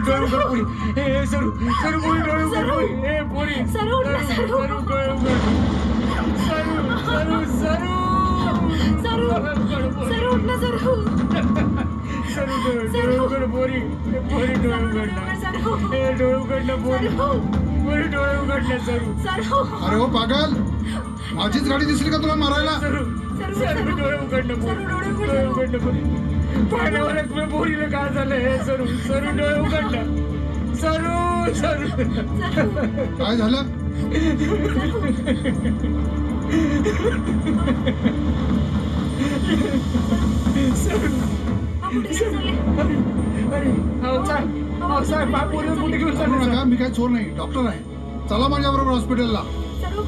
डोळे उघड पोरी. ए सरू सरू पोरी डोळे उघड पोरी. ए पोरी सरू उठ ना, सरू. सरू डोळे उघड. सरू सरू सरू सरू सरू उठ ना, सरू. सरू डोळे उघड पोरी. ए पोरी डोळे उघडला. सरू ए डोळे उघडला पोरी. सरू पोरी डोळे उघडले सरू. सरू अरे हो पागल, माझीच गाडी दिसली का तुला मारायला? सरू सरू डोळे उघडलं पोरी. डोळे उघडलं पोरी. पाण्यावर पोरीला काय झालं हे सरू. सरू डोळे उघडलं. सरू सरू काय झालं? अरे हो साहेब पोरीला कुठे घेऊन करू चालू नका, मी काय चोर नाही, डॉक्टर आहे. चला माझ्याबरोबर हॉस्पिटलला. सरू